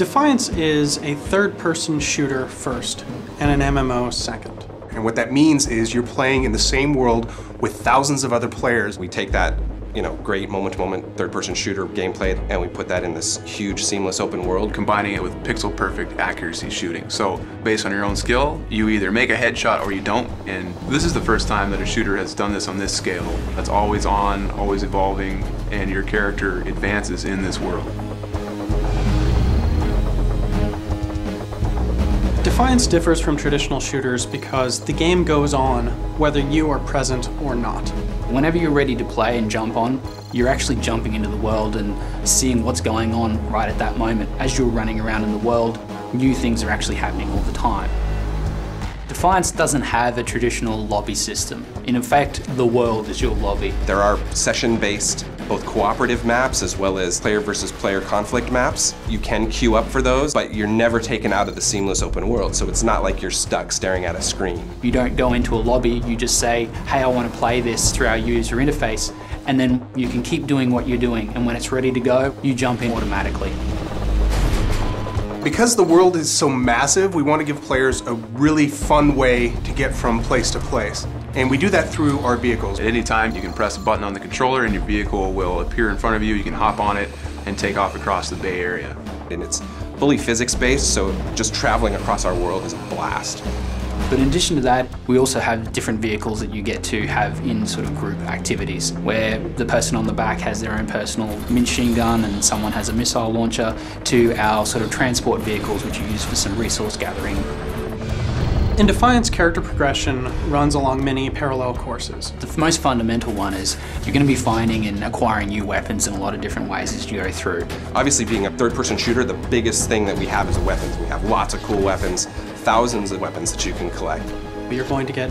Defiance is a third-person shooter first, and an MMO second. And what that means is you're playing in the same world with thousands of other players. We take that, great moment-to-moment third-person shooter gameplay, and we put that in this huge, seamless open world. Combining it with pixel-perfect accuracy shooting. So, based on your own skill, you either make a headshot or you don't. And this is the first time that a shooter has done this on this scale. That's always on, always evolving, and your character advances in this world. Defiance differs from traditional shooters because the game goes on whether you are present or not. Whenever you're ready to play and jump on, you're actually jumping into the world and seeing what's going on right at that moment. As you're running around in the world, new things are actually happening all the time. Defiance doesn't have a traditional lobby system. In effect, the world is your lobby. There are session-based, both cooperative maps as well as player versus player conflict maps. You can queue up for those, but you're never taken out of the seamless open world, so it's not like you're stuck staring at a screen. You don't go into a lobby, you just say, hey, I want to play this through our user interface, and then you can keep doing what you're doing, and when it's ready to go, you jump in automatically. Because the world is so massive, we want to give players a really fun way to get from place to place. And we do that through our vehicles. At any time, you can press a button on the controller and your vehicle will appear in front of you. You can hop on it and take off across the Bay Area. And it's fully physics-based, so just traveling across our world is a blast. But in addition to that, we also have different vehicles that you get to have in sort of group activities, where the person on the back has their own personal machine gun and someone has a missile launcher, to our sort of transport vehicles which you use for some resource gathering. In Defiance, character progression runs along many parallel courses. The most fundamental one is you're going to be finding and acquiring new weapons in a lot of different ways as you go through. Obviously, being a third-person shooter, the biggest thing that we have is weapons. We have lots of cool weapons, thousands of weapons that you can collect. You're going to get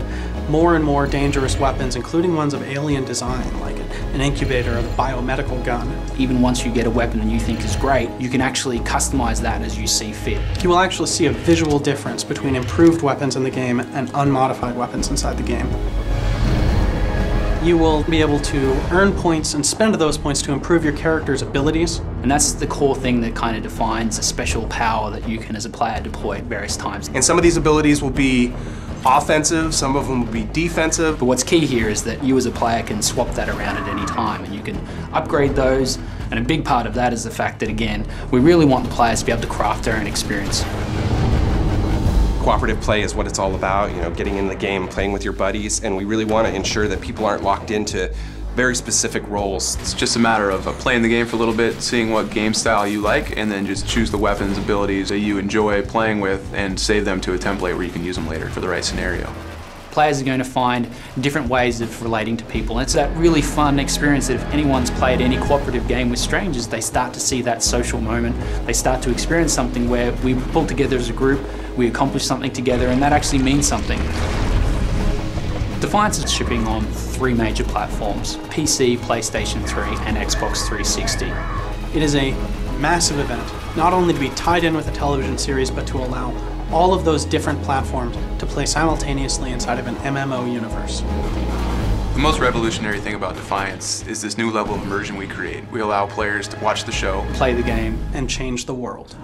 more and more dangerous weapons, including ones of alien design, like an incubator or a biomedical gun. Even once you get a weapon that you think is great, you can actually customize that as you see fit. You will actually see a visual difference between improved weapons in the game and unmodified weapons inside the game. You will be able to earn points and spend those points to improve your character's abilities. And that's the core thing that kind of defines a special power that you can, as a player, deploy at various times. And some of these abilities will be offensive, some of them will be defensive. But what's key here is that you as a player can swap that around at any time and you can upgrade those. And a big part of that is the fact that, again, we really want the players to be able to craft their own experience. Cooperative play is what it's all about, getting in the game, playing with your buddies, and we really want to ensure that people aren't locked into very specific roles. It's just a matter of playing the game for a little bit, seeing what game style you like, and then just choose the weapons, abilities that you enjoy playing with, and save them to a template where you can use them later for the right scenario. Players are going to find different ways of relating to people. And it's that really fun experience that if anyone's played any cooperative game with strangers, they start to see that social moment. They start to experience something where we pull together as a group, we accomplish something together, and that actually means something. Defiance is shipping on 3 major platforms: PC, PlayStation 3, and Xbox 360. It is a massive event, not only to be tied in with a television series, but to allow all of those different platforms to play simultaneously inside of an MMO universe. The most revolutionary thing about Defiance is this new level of immersion we create. We allow players to watch the show, play the game, and change the world.